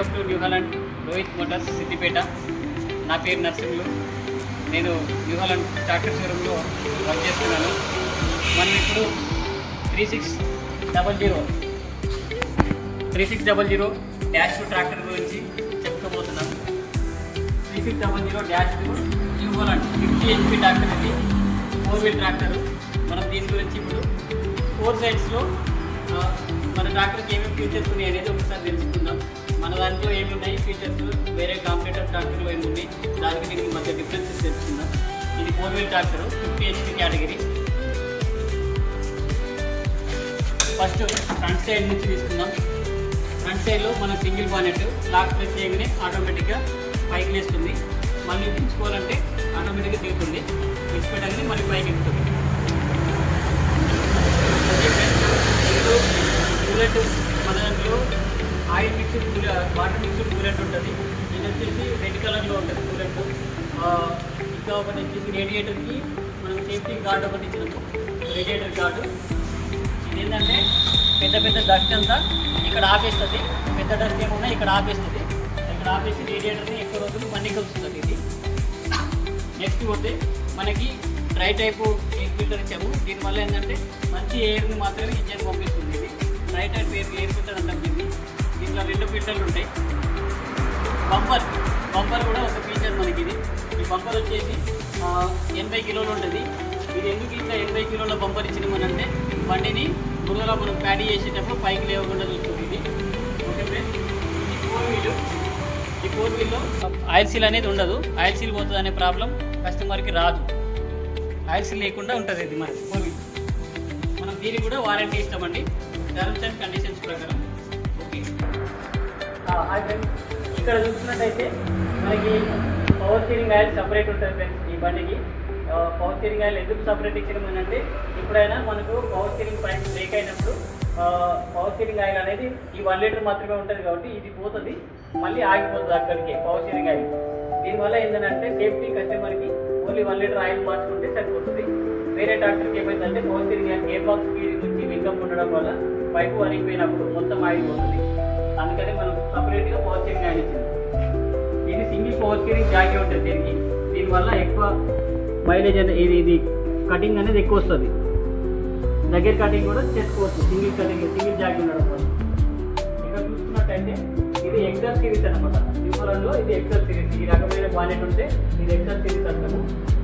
Welcome to New Holland Rohit motors Siddipet. నా పేరు నర్సింగ్లు. నేను న్యూ హాలండ్ ట్రాక్టర్ షోరూంలో వర్క్ చేస్తున్నాను. మనం ఇప్పుడు 3600 -2 ట్రాక్టర్ గురించి చెప్పుకోబోతున్నాం. 3600-2 న్యూ హాలండ్ 50 HP ట్రాక్టర్. ఇది 4-wheel ట్రాక్టర్. మనం దీని గురించి ఇప్పుడు 4 సైడ్స్లో మన ట్రాక్టర్కి ఏమేమి ఫీచర్స్ ఉన్నాయి అనేది ఒకసారి తెలుసుకుందాం. మన దాంట్లో ఏమి ఉన్నాయి ఫీచర్స్, వేరే కాంపిటేటర్ ట్రాక్టర్లో ఏమి ఉన్నాయి, దానికి దీనికి మధ్య డిఫరెన్సెస్ తెలుసుకుందాం. ఇది 4-wheel tractor 50 HP category. First front side నుంచి తీసుకుందాం. ఫ్రంట్ సైడ్లో మన సింగిల్ బానెట్ లాక్ ప్రెస్ చేయగానే ఆటోమేటిక్గా పైకి లేస్తుంది. మళ్ళీ దించుకోవాలంటే ఆటోమేటిక్గా దిగుతుంది. విడిచిపెట్టగానే మళ్ళీ పైకి ఎక్కుతుంది. కూలెంట్ మన దాంట్లో oil mixed water mixed coolant ఉంటుంది. ఇది వచ్చేసి రెడ్ కలర్లో ఉంటుంది కూలెంట్. ఇంకా ఒకటి వచ్చేసి రేడియేటర్కి మనం సేఫ్టీ గార్డ్ ఒకటి ఇచ్చినాము, రేడియేటర్ గార్డు. ఇది ఏంటంటే పెద్ద డస్ట్ అంతా ఇక్కడ ఆపేస్తుంది. పెద్ద డస్ట్ ఏమున్నా ఇక్కడ ఆపేస్తుంది. ఇక్కడ ఆపేసి రేడియేటర్ని ఎక్కువ రోజులు మన్నిక వస్తుంది. ఇది నెక్స్ట్ పోతే మనకి డ్రై టైపు ఎయిర్ ఫిల్టర్ ఇచ్చాము. దీనివల్ల ఏంటంటే మంచి ఎయిర్ని మాత్రమే ఇంజన్ పంపిస్తుంది. ఇది డ్రై టైప్ ఎయిర్ ఫిల్టర్ అంటాం. దీంట్లో 2 ఫిల్టర్లు ఉంటాయి. బంపర్ కూడా ఒక ఫీచర్ మనకి. ఈ బంపర్ వచ్చేసి 80 కిలోలు ఉంటుంది. ఇది ఎందుకు ఇంకా 80 కిలోల బంపర్ ఇచ్చినామనంటే బండిని బురదలో మనం ప్యాడీ చేసేటప్పుడు పైకి లేవకుండా చూస్తుంది. ఇది ఓకే ఫ్రెండ్స్. ఈ 4 వీల్లో ఆయిల్ సీల్ అనేది ఉండదు. ఆయిల్ సీల్ పోతుంది అనే ప్రాబ్లం కస్టమర్కి రాదు. ఆయిల్ సీల్ లేకుండా ఉంటుంది ఇది మనకి 4 వీల్. మనం దీనికి కూడా వారంటీ ఇస్తామండి, టర్మ్స్ అండ్ కండిషన్స్ ప్రకారం. ఓకే. ఇక్కడ చూస్తున్నట్టయితే మనకి పవర్ స్టీరింగ్ ఆయిల్ సపరేట్ ఉంటుంది ఫ్రెండ్స్. ఈ బండికి పవర్ స్టీరింగ్ ఆయిల్ ఎందుకు సపరేట్ ఇచ్చడమేనంటే ఎప్పుడైనా మనకు పవర్ స్టీరింగ్ పైప్ బ్రేక్ అయినప్పుడు పవర్ స్టీరింగ్ ఆయిల్ అనేది ఈ 1 లీటర్ మాత్రమే ఉంటుంది కాబట్టి ఇది పోతుంది, మళ్ళీ ఆగిపోతుంది అక్కడికి పవర్ స్టీరింగ్ ఆయిల్. దీనివల్ల ఏంటంటే సేఫ్టీ కస్టమర్కి ఓన్లీ 1 లీటర్ ఆయిల్ మార్చుకుంటే సరిపోతుంది. వేరే ట్రాక్టర్కి ఏమైందంటే power steering oil gear box speed నుంచి వింగం ఉండడం వల్ల పైపు అరిగిపోయినప్పుడు మొత్తం ఆయిల్ పోతుంది. అందుకని మనం సపరేట్గా పవర్ స్టీరింగ్ ఆయిల్ ఇచ్చింది. ఇది సింగిల్ పవర్ స్టీరింగ్ జాకీ ఉంటుంది దీనికి. దీనివల్ల ఎక్కువ మైలేజ్ అనేది ఇది కటింగ్ అనేది ఎక్కువ వస్తుంది. దగ్గర కటింగ్ కూడా చేసుకోవచ్చు సింగిల్ జాకీ ఉండడం వల్ల. ఇక్కడ చూసుకున్నట్టయితే ఇది ఎక్సెల్ సిరీస్ అనమాట. న్యూహాలండ్లో ఇది ఎక్సెల్ సిరీస్. ఈ రకమైన బానెట్ ఉంటే ఇది ఎక్సెల్ సిరీస్ అంటాము.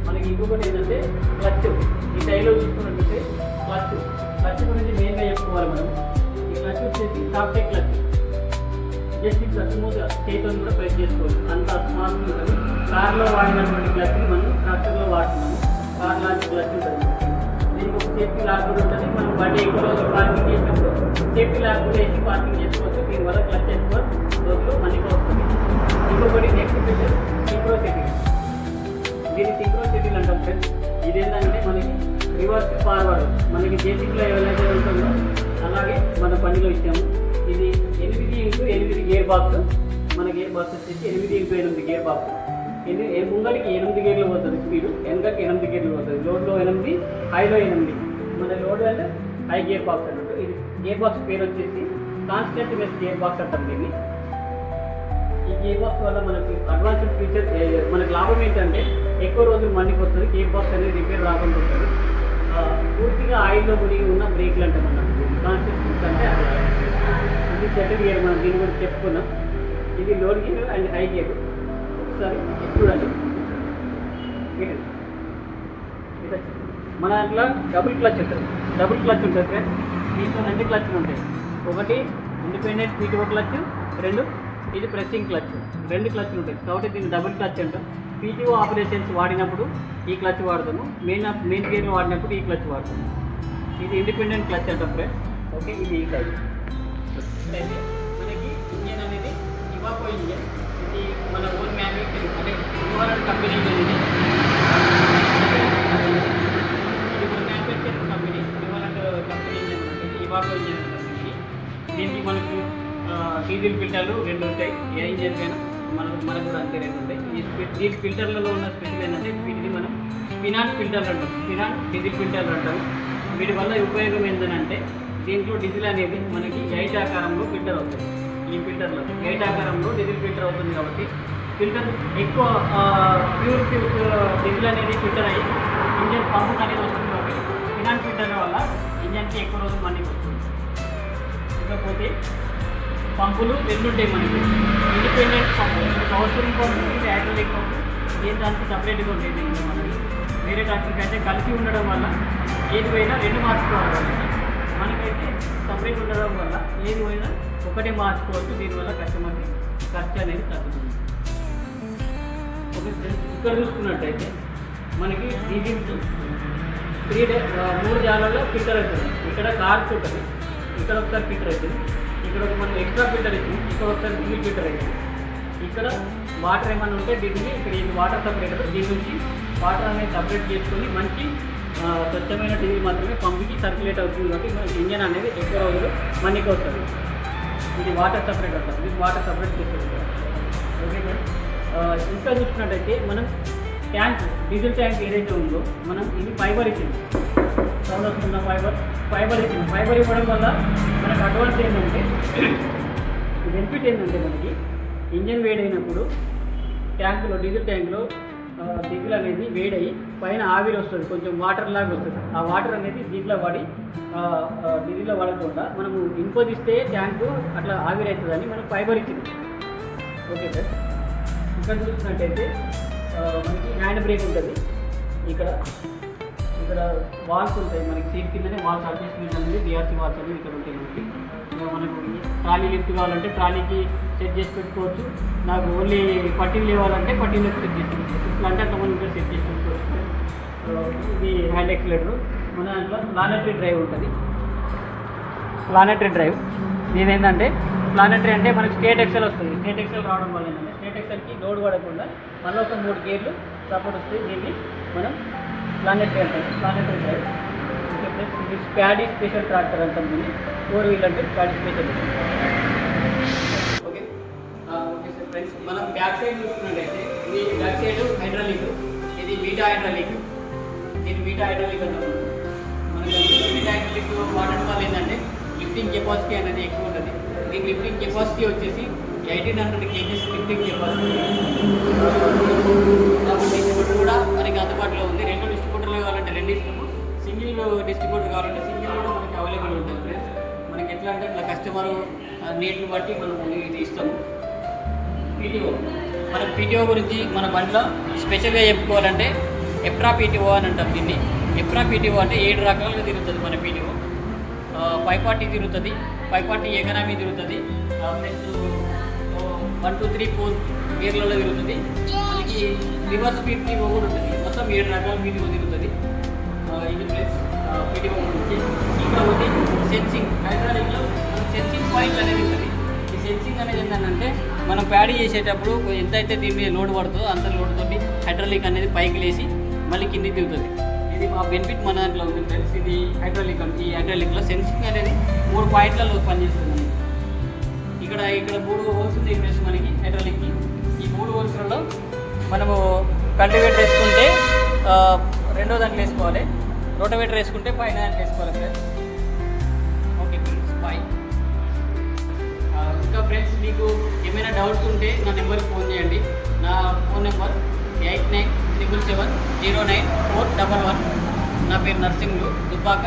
మనకి ఇంకొకటి ఏంటంటే క్లచ్. ఈ టైలో చూసుకున్నట్టయితే క్లచ్ గురించి మెయిన్గా చెప్పుకోవాలి మనం. ఈ క్లచ్ వచ్చేసి సాఫ్ట్ క్లచ్. జస్ట్ ఇట్లా స్మూత్గా చేతితో కూడా ప్రెస్ చేసుకోవచ్చు, అంత స్మార్ట్ ఉంటుంది. కార్లో వాడినటువంటి క్లచ్ని మనం ట్రాక్టర్లో వాడుతున్నాము. కార్ లాంటి క్లచ్ ఉంటుంది. దీనికి ఒక సేఫ్టీ లాక్ కూడా ఉంటుంది. మనం బండి ఎక్కువ రోజులు పార్కింగ్ చేసినప్పుడు సేఫ్టీ లాక్ కూడా వేసి పార్కింగ్ చేసుకోవచ్చు. దీనివల్ల క్లచ్ ఎక్కువ రోజులు మనకి వస్తుంది. ఇంకొకటి నెక్స్ట్ ఫీచర్ సింక్రోసిటీ. దీన్ని సింక్రోసిటీలు అంటాం ఫ్రెండ్స్. ఇదేంటంటే మనకి రివర్స్ ఫార్వర్డ్ మనకి జేసీబీలో ఎవరైతే ఉంటుందో అలాగే మన బండిలో ఇచ్చాము. ఇది 8x8 గేర్ బాక్స్. మన గేర్ బాక్స్ వచ్చేసి 8x8 గేర్ బాక్స్. ముంగడికి 8 గేర్లు పోతుంది స్పీడ్, వెనకకి 8 గేర్లు పోతుంది. లోడ్లో 8, హైలో 8. మన లోడ్ అంటే హై గేర్ బాక్స్ అన్నట్టు. ఇది గేర్ బాక్స్ పేరు వచ్చేసి కాన్స్టెంట్నెస్ గేర్ బాక్స్ అంటాం దీన్ని. ఈ గేర్ బాక్స్ వల్ల మనకి అడ్వాన్స్డ్ ఫీచర్, మనకి లాభం ఏంటంటే ఎక్కువ రోజులు మన్నికి వస్తుంది. గేర్ బాక్స్ అనేది రిపేర్ రాకుండా ఉంటుంది. పూర్తిగా ఆయిల్లో మునిగి ఉన్న బ్రేక్లు అంటాం అన్నట్టు. కాన్స్టెంట్నెస్ అంటే ఇది సెటిల్ గేర్. మనం దీని గురించి చెప్పుకున్నాం. ఇది load gear and high gear. ఒకసారి చూడండి. మన దాంట్లో డబుల్ క్లచ్ ఉంటుంది ఫ్రెండ్స్. దీంట్లో 2 క్లచ్లు ఉంటాయి. ఒకటి ఇండిపెండెంట్ పీటీఓ క్లచ్, 2 ఇది ప్రెస్సింగ్ క్లచ్. 2 క్లచ్లు ఉంటాయి కాబట్టి దీన్ని డబుల్ క్లచ్ అంటాం. పీటీఓ ఆపరేషన్స్ వాడినప్పుడు ఈ క్లచ్ వాడతాము, మెయిన్ గేర్లో వాడినప్పుడు ఈ క్లచ్ వాడతాము. ఇది ఇండిపెండెంట్ క్లచ్ అంటాం ఫ్రెండ్స్. ఓకే. ఇది ఈ టైప్. అయితే మనకి ఇంజన్ అనేది ఇవాకో ఇంజన్. ఇది మన ఓన్ మ్యానుఫ్యాక్చరింగ్ అంటే న్యూహాలండ్ కంపెనీ ఇంజన్. ఇది మన మ్యానుఫ్యాక్చరింగ్ కంపెనీ న్యూహాలండ్ కంపెనీ ఇంజన్ ఉంటుంది. ఇవాకో ఇంజన్ ఉంటుంది. దీనికి మనకు డీజిల్ ఫిల్టర్లు 2 ఉంటాయి. ఏ ఇంజన్ పైన మనకు కూడా అంతే 2 ఉంటాయి. ఈ ఫిల్టర్లలో ఉన్న స్పెషల్ ఏంటంటే వీటిని మనం స్పినాట్ ఫిల్టర్లు అంటాం. స్పినాట్ డీజిల్ ఫిల్టర్లు అంటారు. వీటి వల్ల ఉపయోగం ఏంటంటే దీంట్లో డీజిల్ అనేది మనకి 8 ఆకారంలో ఫిల్టర్ అవుతుంది. ఈ ఫిల్టర్లో గేట్ ఆకారంలో డీజిల్ ఫిల్టర్ అవుతుంది కాబట్టి ఫిల్టర్ ఎక్కువ ప్యూర్ డీజిల్ అనేది ఫిల్టర్ అయ్యి ఇంజన్ పంపు అనేది వస్తుంది కాబట్టి ఇలాంటి ఫిల్టర్ వల్ల ఇంజన్కి ఎక్కువ రోజులు మళ్ళీకి వస్తుంది. ఇకపోతే పంపులు రెండు ఉంటాయి మనకి, ఇండిపెండెంట్ పంపు, పవర్ స్టీరింగ్ పంపు, ఇది హైడ్రాలిక్ పంపు. దీని దానికి సపరేట్గా ఉంటుంది. మనకి వేరే ట్రాక్టర్కి అయితే కలిసి ఉండడం వల్ల ఏది పోయినా రెండు మార్చుకోవాలి. మనకైతే సపరేట్ ఉండడం వల్ల ఏది పోయినా ఒకటే మార్చుకోవచ్చు. దీనివల్ల కస్టమర్కి ఖర్చు అనేది తగ్గుతుంది. ఇక్కడ చూసుకున్నట్టయితే మనకి డీజిల్ 3 జాలలో ఫిల్టర్ అవుతుంది. ఇక్కడ కార్స్ ఉంటుంది, ఇక్కడ ఒకసారి ఫిల్టర్ అవుతుంది, ఇక్కడ ఒక మనం ఎక్స్ట్రా ఫిల్టర్ ఇచ్చింది, ఇక్కడ ఒకసారి డీజిల్ ఫిల్టర్ అవుతుంది. ఇక్కడ వాటర్ ఏమైనా ఉంటే దీనికి ఇక్కడ ఇది వాటర్ సపరేటర్, దీని నుంచి వాటర్ అనేది సపరేట్ చేసుకొని మంచి స్వచ్ఛమైన డీజిల్ మాత్రమే పంపుకి సర్క్యులేట్ అవుతుంది కాబట్టి మనకి ఇంజన్ అనేది ఎక్కువ రోజులు మనకి వస్తుంది. ఇది వాటర్ సపరేట్ అవుతుంది, ఇది వాటర్ సపరేట్ చేస్తుంది. ఓకే ఫ్రెండ్స్, ఇంకా చూసుకున్నట్టయితే మనం ట్యాంక్ డీజిల్ ట్యాంక్ ఏదైతే ఉందో మనం ఇది ఫైబర్ ఇచ్చింది, సౌండ్ వస్తున్న ఫైబర్ ఇచ్చింది. ఫైబర్ ఇవ్వడం వల్ల మనకు అడ్వాన్స్ ఏంటంటే బెనిఫిట్ ఏంటంటే మనకి ఇంజన్ వేడైనప్పుడు ట్యాంకులో డీజిల్ ట్యాంకులో డీజిల్ అనేది వేడయి పైన ఆవిరి వస్తుంది, కొంచెం వాటర్ లాగా వస్తుంది. ఆ వాటర్ అనేది దీంట్లో పడి డీజిల్లో పడకుండా మనము ఇంపోజిస్తే ట్యాంకు అట్లా ఆవిరి అవుతుందని మనం ఫైబర్ ఇచ్చింది. ఓకే సార్, ఇక్కడ చూసినట్టయితే మనకి హ్యాండ్ బ్రేక్ ఉంటుంది. ఇక్కడ వాల్స్ ఉంటాయి మనకి, సీట్ కిందనే వాల్స్ అడ్జస్ట్మెంట్ అనేది డిఆర్సీ వాల్స్ అనేది ఇక్కడ ఉంటాయి మనకి. మనకు ట్రాలీ లిఫ్ట్ కావాలంటే ట్రాలీకి సెట్ చేసి పెట్టుకోవచ్చు. నాకు ఓన్లీ పట్టీలు లేవాలంటే పట్టీలకు సెట్ చేసి పెట్టుకోవచ్చు. ఇట్లా అంటే అంత మనం సెట్ చేసి పెట్టుకోవచ్చు. ఇది హ్యాండ్ ఎక్సిలేటర్. మన దాంట్లో ప్లానెటరీ డ్రైవ్ ఉంటుంది. ప్లానెటరీ డ్రైవ్ ఇది ఏంటంటే ప్లానెటరీ అంటే మనకి స్టేట్ ఎక్సెల్ వస్తుంది. స్టేట్ ఎక్సెల్ రావడం వల్ల ఏంటంటే స్టేట్ ఎక్సెల్కి లోడ్ పడకుండా మళ్ళీ ఒక 3 గేర్లు సపోర్ట్ వస్తుంది. దీన్ని మనం ప్లానెటరీ అంటాం, ప్లానెటరీ డ్రైవ్. ఇది స్పాడీ స్పెషల్ ట్రాక్టర్ అంటాం. దీన్ని 4 వీలర్ అంటే Spady special. Okay okay sir friends, మనం బ్యాక్ సైడ్ చూసుకున్నట్టయితే ఇది బ్యాక్ సైడ్ హైడ్రాలిక్, ఇది బీటా హైడ్రాలిక్. ఇది బీటా హైడ్రాలిక్ అంటాం. మనకి బీటా హైడ్రాలిక్ వాడడం వల్ల ఏంటంటే లిఫ్టింగ్ కెపాసిటీ అనేది ఎక్కువ ఉంటుంది. దీని లిఫ్టింగ్ కెపాసిటీ వచ్చేసి 1800 kgs లిఫ్టింగ్ కెపాసిటీ. డిస్ట్రిబ్యూటర్ కూడా మనకి అందుబాటులో ఉంది. 2 డిస్ట్రిబ్యూటర్లు కావాలంటే 2 ఇస్తాము, సింగిల్ డిస్ట్రిబ్యూటర్ కావాలంటే సింగిల్ కూడా మనకి అవైలబుల్ ఉంటుంది ఫ్రెండ్స్. మనకి ఎట్లా అంటే ఇట్లా కస్టమర్ నీడ్ని బట్టి మనం ఇది ఇస్తాము. పీటీఓ, మన పీటీఓ గురించి మన బండిలో స్పెషల్గా చెప్పుకోవాలంటే ఎప్రా పీటీఓ అని అంటాం దీన్ని. ఎప్రా పీటీఓ అంటే 7 రకాలుగా తిరుగుతుంది మన పీటీఓ. 540 తిరుగుతుంది, 540 ఎకనామీ తిరుగుతుంది, ప్లస్ 1 2 3 4 గేర్లలో తిరుగుతుంది. మనకి రివర్స్ పీటీఓ కూడా ఉంటుంది. మొత్తం 7 రకాల పీటీఓ తిరుగుతుంది. ఇది ప్లస్ పీటీఓ గురించి. ఇక్కడ ఒకటి సెన్సింగ్, హైడ్రాలిక్లో సెన్సింగ్ పాయింట్ అనేది ఉంటుంది. ఈ సెన్సింగ్ అనేది ఏంటంటే మనం ప్యాడీ చేసేటప్పుడు ఎంతైతే దీని మీద లోడ్ పడుతుందో అంత లోడ్ తోటి హైడ్రాలిక్ అనేది పైకి లేసి మళ్ళీ కిందికి దిగుతుంది. ఇది మా బెనిఫిట్ మన దాంట్లో ఉంది ఫ్రెండ్స్. ఇది హైడ్రాలిక్. ఈ హైడ్రాలిక్లో సెన్సింగ్ అనేది 3 పాయింట్లలో పనిచేస్తుంది. ఇక్కడ 3 హోల్స్ ఉంది ఫ్రెండ్స్ మనకి హైడ్రాలిక్కి. ఈ 3 హోల్స్లలో మనము కల్టివేటర్ వేసుకుంటే రెండో దాంట్లో వేసుకోవాలి, రోటవేటర్ వేసుకుంటే పైన దాంట్లో వేసుకోవాలి ఫ్రెండ్స్. Okay friends, bye. ఇంకా ఫ్రెండ్స్ మీకు ఏమైనా డౌట్స్ ఉంటే నా నెంబర్కి ఫోన్ చేయండి. నా ఫోన్ నెంబర్ 8977709411. నా పేరు నర్సింగ్లు, దుబ్బాక.